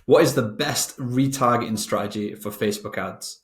What is the best retargeting strategy for Facebook ads?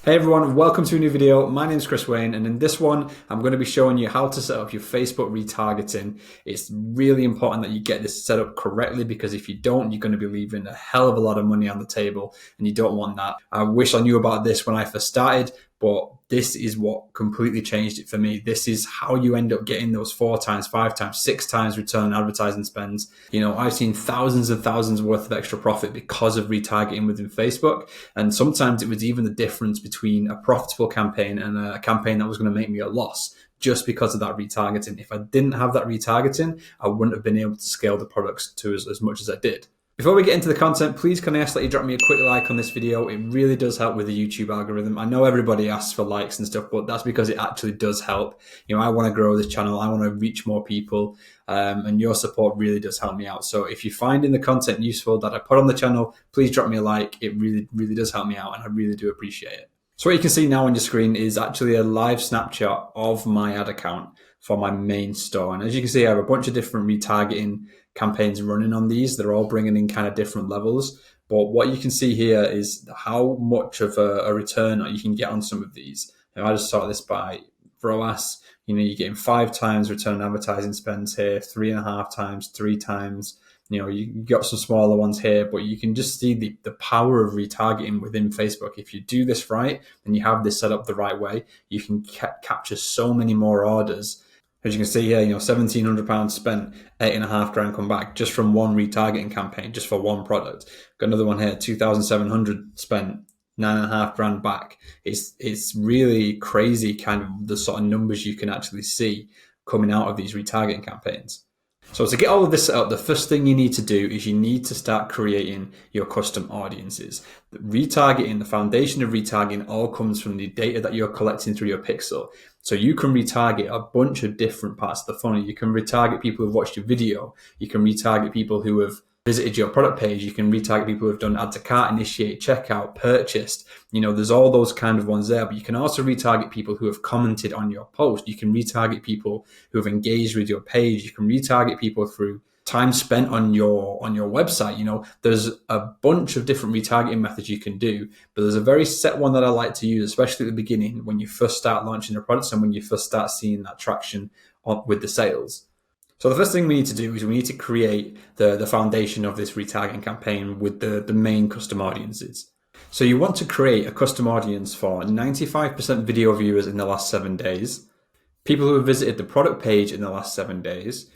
Hey everyone, welcome to a new video. My name is Chris Wayne, and in this one, I'm going to be showing you how to set up your Facebook retargeting. It's really important that you get this set up correctly, because if you don't, you're going to be leaving a hell of a lot of money on the table, and you don't want that. I wish I knew about this when I first started, but this is what completely changed it for me. This is how you end up getting those 4 times, 5 times, 6 times return on advertising spends. You know, I've seen thousands and thousands worth of extra profit because of retargeting within Facebook. And sometimes it was even the difference between a profitable campaign and a campaign that was going to make me a loss, just because of that retargeting. If I didn't have that retargeting, I wouldn't have been able to scale the products to as much as I did. Before we get into the content, please can I ask that you drop me a quick like on this video? It really does help with the YouTube algorithm. I know everybody asks for likes and stuff, but that's because it actually does help. You know, I want to grow this channel. I want to reach more people, and your support really does help me out. So if you're finding the content useful that I put on the channel, please drop me a like. It really, really does help me out, and I really do appreciate it. So what you can see now on your screen is actually a live snapshot of my ad account for my main store. And as you can see, I have a bunch of different retargeting campaigns running on these. They're all bringing in kind of different levels. But what you can see here is how much of a return you can get on some of these. Now, I just sort this by ROAS. You know, you're getting 5 times return on advertising spends here, 3.5 times, 3 times. You know, you got some smaller ones here, but you can just see the power of retargeting within Facebook. If you do this right and you have this set up the right way, you can capture so many more orders. As you can see here, you know, £1,700 spent, 8.5 grand come back just from one retargeting campaign, just for one product. Got another one here, 2,700 spent, 9.5 grand back. It's really crazy, kind of the sort of numbers you can actually see coming out of these retargeting campaigns. So to get all of this set up, the first thing you need to do is you need to start creating your custom audiences. Retargeting, the foundation of retargeting, all comes from the data that you're collecting through your pixel. So you can retarget a bunch of different parts of the funnel. You can retarget people who've watched your video. You can retarget people who have visited your product page. You can retarget people who have done add to cart, initiate, checkout, purchased. You know, there's all those kind of ones there, but you can also retarget people who have commented on your post. You can retarget people who have engaged with your page. You can retarget people through time spent on your website. You know, there's a bunch of different retargeting methods you can do, but there's a very set one that I like to use, especially at the beginning when you first start launching the products and when you first start seeing that traction with the sales. So the first thing we need to do is we need to create the foundation of this retargeting campaign with the main custom audiences. So you want to create a custom audience for 95% video viewers in the last 7 days, people who have visited the product page in the last 7 days,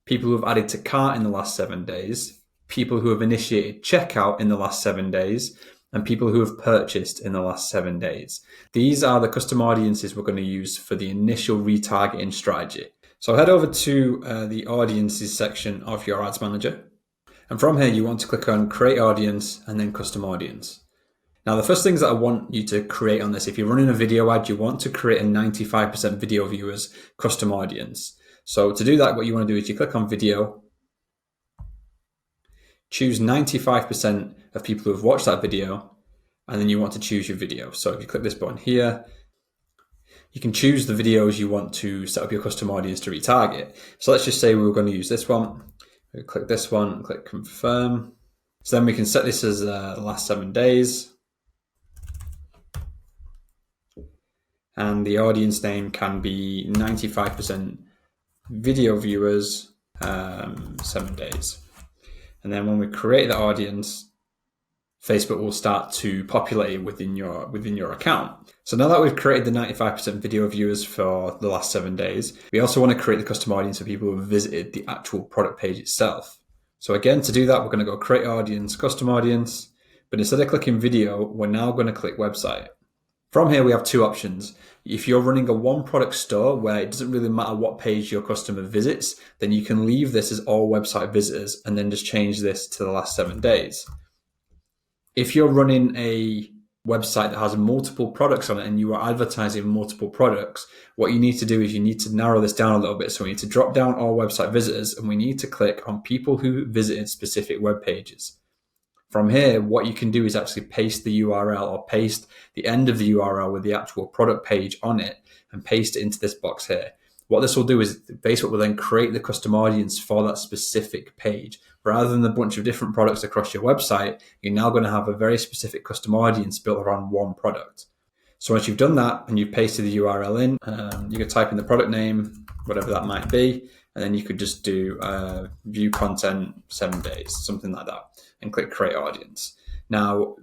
people who have added to cart in the last 7 days, people who have initiated checkout in the last 7 days, and people who have purchased in the last 7 days. These are the custom audiences we're going to use for the initial retargeting strategy. So head over to the audiences section of your ads manager. And from here, you want to click on create audience and then custom audience. Now, the first things that I want you to create on this, if you're running a video ad, you want to create a 95% video viewers custom audience. So to do that, what you want to do is you click on video, choose 95% of people who have watched that video, and then you want to choose your video. So if you click this button here, you can choose the videos you want to set up your custom audience to retarget. So let's just say we were going to use this one. We'll click this one and click confirm. So then we can set this as the last 7 days. And the audience name can be 95% video viewers, 7 days. And then when we create the audience, Facebook will start to populate it within your account. So now that we've created the 95% video viewers for the last 7 days, we also want to create the custom audience for people who have visited the actual product page itself. So again, to do that, we're going to go create audience, custom audience, but instead of clicking video, we're now going to click website. From here, we have 2 options. If you're running a one product store where it doesn't really matter what page your customer visits, then you can leave this as all website visitors and then just change this to the last 7 days. If you're running a website that has multiple products on it and you are advertising multiple products, what you need to do is you need to narrow this down a little bit. So we need to drop down all website visitors and we need to click on people who visited specific web pages. From here, what you can do is actually paste the URL or paste the end of the URL with the actual product page on it and paste it into this box here. What this will do is Facebook will then create the custom audience for that specific page. Rather than a bunch of different products across your website, you're now going to have a very specific custom audience built around one product. So once you've done that and you've pasted the URL in, you can type in the product name, whatever that might be, and then you could just do view content 7 days, something like that, and click create audience. Now,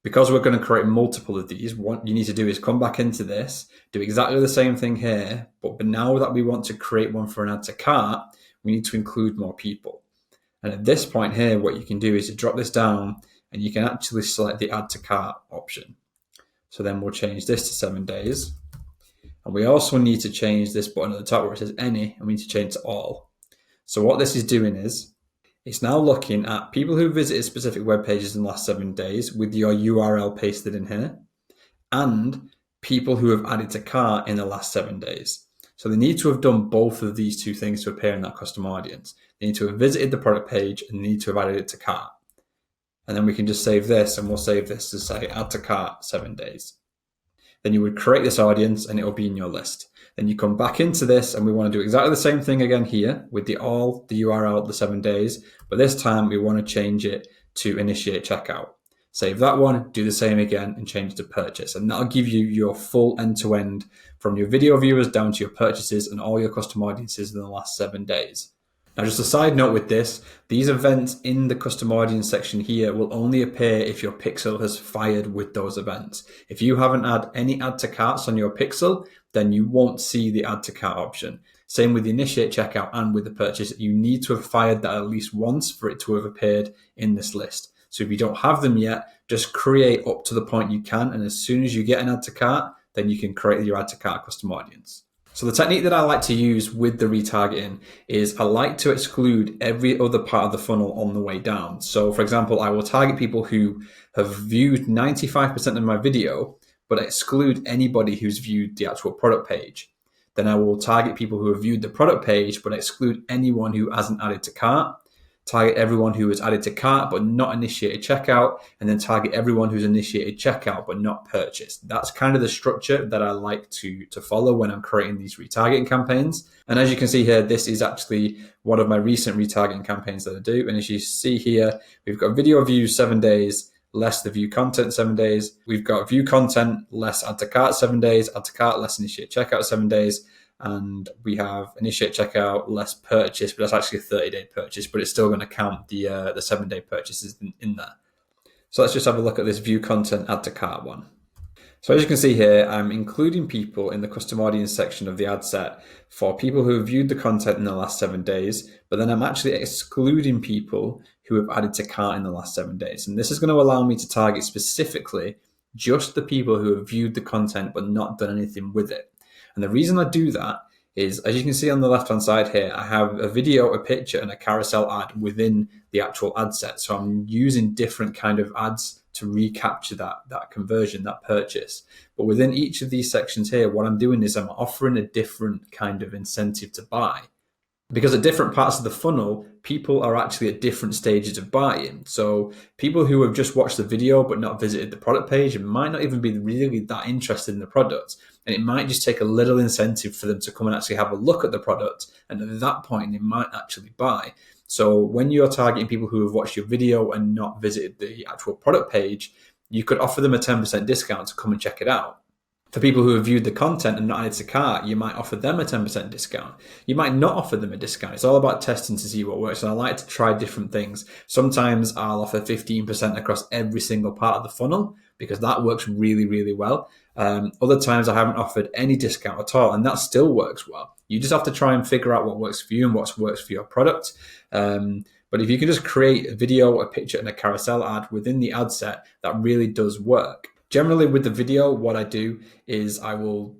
because we're going to create multiple of these, what you need to do is come back into this, do exactly the same thing here, but now that we want to create one for an add to cart, we need to include more people. And at this point here, what you can do is you drop this down and you can actually select the add to cart option. So then we'll change this to 7 days. And we also need to change this button at the top where it says any, and we need to change to all. So what this is doing is, it's now looking at people who visited specific web pages in the last 7 days with your URL pasted in here, and people who have added to cart in the last 7 days. So they need to have done both of these two things to appear in that custom audience. They need to have visited the product page and they need to have added it to cart. And then we can just save this, and we'll save this to say add to cart 7 days. Then you would create this audience and it will be in your list. Then you come back into this and we want to do exactly the same thing again here with the URL, the 7 days, but this time we want to change it to initiate checkout. Save that one, do the same again and change it to purchase. And that'll give you your full end-to-end from your video viewers down to your purchases and all your custom audiences in the last 7 days. Now, just a side note with this, these events in the custom audience section here will only appear if your pixel has fired with those events. If you haven't had any add to carts on your pixel, then you won't see the add to cart option. Same with the initiate checkout and with the purchase. You need to have fired that at least once for it to have appeared in this list. So if you don't have them yet, just create up to the point you can. And as soon as you get an add to cart, then you can create your add to cart custom audience. So the technique that I like to use with the retargeting is I like to exclude every other part of the funnel on the way down. So for example, I will target people who have viewed 95% of my video, but exclude anybody who's viewed the actual product page. Then I will target people who have viewed the product page, but exclude anyone who hasn't added to cart. Target everyone who has added to cart but not initiated checkout, and then target everyone who's initiated checkout but not purchased. That's kind of the structure that I like to follow when I'm creating these retargeting campaigns. And as you can see here, this is actually one of my recent retargeting campaigns that I do. And as you see here, we've got video views 7 days, less the view content 7 days. We've got view content, less add to cart 7 days, add to cart, less initiate checkout 7 days. And we have initiate checkout, less purchase, but that's actually a 30-day purchase, but it's still going to count the 7-day purchases in there. So let's just have a look at this view content add to cart one. So as you can see here, I'm including people in the custom audience section of the ad set for people who have viewed the content in the last 7 days, but then I'm actually excluding people who have added to cart in the last 7 days. And this is going to allow me to target specifically just the people who have viewed the content but not done anything with it. And the reason I do that is, as you can see on the left-hand side here, I have a video, a picture, and a carousel ad within the actual ad set. So I'm using different kind of ads to recapture that conversion, that purchase. But within each of these sections here, what I'm doing is I'm offering a different kind of incentive to buy. Because at different parts of the funnel, people are actually at different stages of buying. So people who have just watched the video but not visited the product page might not even be really that interested in the product. And it might just take a little incentive for them to come and actually have a look at the product. And at that point, they might actually buy. So when you're targeting people who have watched your video and not visited the actual product page, you could offer them a 10% discount to come and check it out. For people who have viewed the content and not added to cart, you might offer them a 10% discount. You might not offer them a discount. It's all about testing to see what works. And I like to try different things. Sometimes I'll offer 15% across every single part of the funnel because that works really, really well. Other times I haven't offered any discount at all, and that still works well. You just have to try and figure out what works for you and what works for your product. But if you can just create a video, a picture, and a carousel ad within the ad set, that really does work. Generally with the video, what I do is I will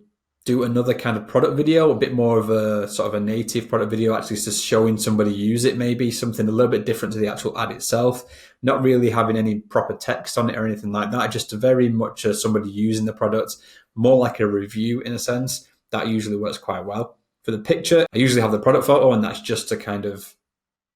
do another kind of product video, a bit more of a sort of a native product video, actually just showing somebody use it, maybe something a little bit different to the actual ad itself, not really having any proper text on it or anything like that, just very much somebody using the product, more like a review in a sense. That usually works quite well. For the picture, I usually have the product photo, and that's just to kind of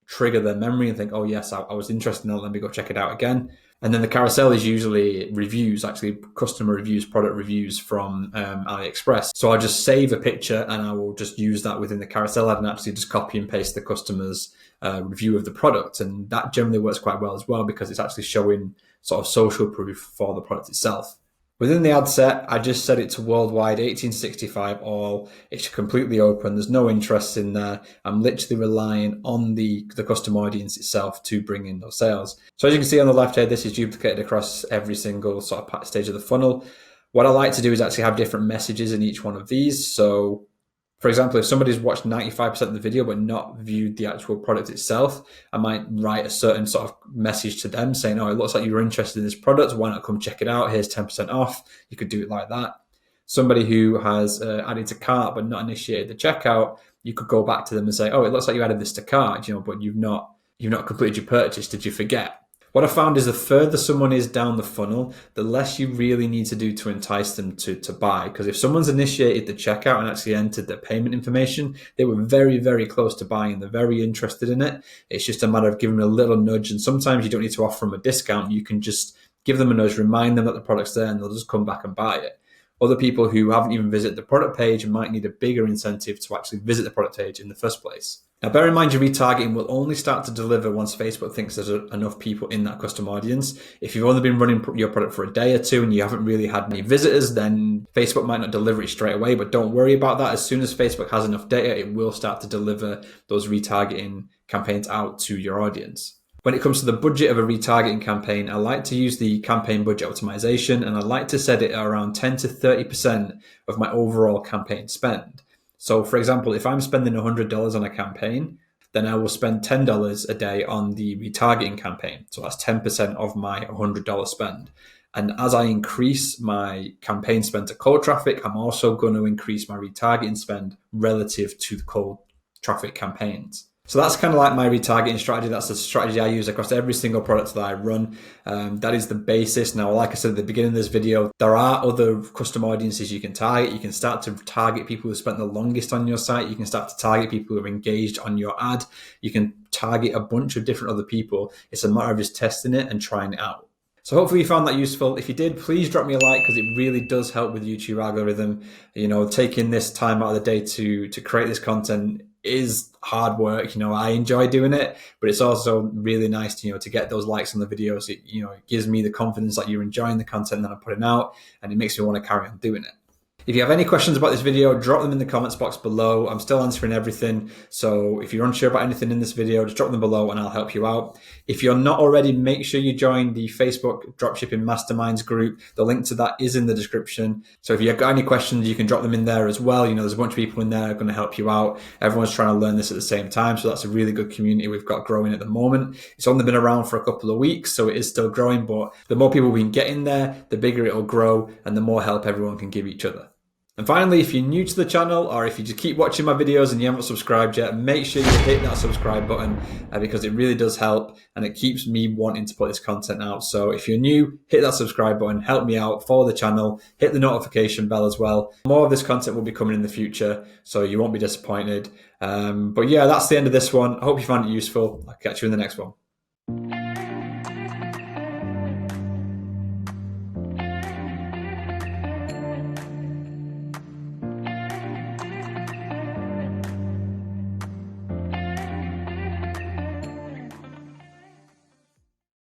trigger their memory and think, oh yes, I was interested in that, let me go check it out again. And then the carousel is usually reviews, actually customer reviews, product reviews from AliExpress. So I'll just save a picture and I will just use that within the carousel ad and actually just copy and paste the customer's review of the product. And that generally works quite well as well because it's actually showing sort of social proof for the product itself. Within the ad set, I just set it to worldwide 1865 all. It's completely open. There's no interest in there. I'm literally relying on the custom audience itself to bring in those sales. So as you can see on the left here, this is duplicated across every single sort of stage of the funnel. What I like to do is actually have different messages in each one of these. So for example, if somebody's watched 95% of the video but not viewed the actual product itself, I might write a certain sort of message to them saying, oh, it looks like you're interested in this product. Why not come check it out? Here's 10% off. You could do it like that. Somebody who has added to cart but not initiated the checkout, you could go back to them and say, oh, it looks like you added this to cart, but you've not completed your purchase. Did you forget? What I found is the further someone is down the funnel, the less you really need to do to entice them to buy. Because if someone's initiated the checkout and actually entered their payment information, they were very, very close to buying. They're very interested in it. It's just a matter of giving them a little nudge. And sometimes you don't need to offer them a discount. You can just give them a nudge, remind them that the product's there, and they'll just come back and buy it. Other people who haven't even visited the product page might need a bigger incentive to actually visit the product page in the first place. Now, bear in mind, your retargeting will only start to deliver once Facebook thinks there's enough people in that custom audience. If you've only been running your product for a day or two and you haven't really had any visitors, then Facebook might not deliver it straight away, but don't worry about that. As soon as Facebook has enough data, it will start to deliver those retargeting campaigns out to your audience. When it comes to the budget of a retargeting campaign, I like to use the campaign budget optimization, and I like to set it at around 10 to 30% of my overall campaign spend. So for example, if I'm spending $100 on a campaign, then I will spend $10 a day on the retargeting campaign. So that's 10% of my $100 spend. And as I increase my campaign spend to cold traffic, I'm also going to increase my retargeting spend relative to the cold traffic campaigns. So that's kind of like my retargeting strategy. That's the strategy I use across every single product that I run. That is the basis. Now, like I said at the beginning of this video, there are other custom audiences you can target. You can start to target people who spent the longest on your site. You can start to target people who have engaged on your ad. You can target a bunch of different other people. It's a matter of just testing it and trying it out. So hopefully you found that useful. If you did, please drop me a like because it really does help with the YouTube algorithm. Taking this time out of the day to create this content is hard work. I enjoy doing it, but it's also really nice to get those likes on the videos. It gives me the confidence that you're enjoying the content that I'm putting out, and it makes me want to carry on doing it. If you have any questions about this video, drop them in the comments box below. I'm still answering everything. So if you're unsure about anything in this video, just drop them below and I'll help you out. If you're not already, make sure you join the Facebook Dropshipping Masterminds group. The link to that is in the description. So if you've got any questions, you can drop them in there as well. There's a bunch of people in there who are going to help you out. Everyone's trying to learn this at the same time. So that's a really good community we've got growing at the moment. It's only been around for a couple of weeks, so it is still growing. But the more people we can get in there, the bigger it'll grow and the more help everyone can give each other. And finally, if you're new to the channel or if you just keep watching my videos and you haven't subscribed yet, make sure you hit that subscribe button because it really does help and it keeps me wanting to put this content out. So if you're new, hit that subscribe button, help me out, follow the channel, hit the notification bell as well. More of this content will be coming in the future, so you won't be disappointed. But yeah, that's the end of this one. I hope you found it useful. I'll catch you in the next one.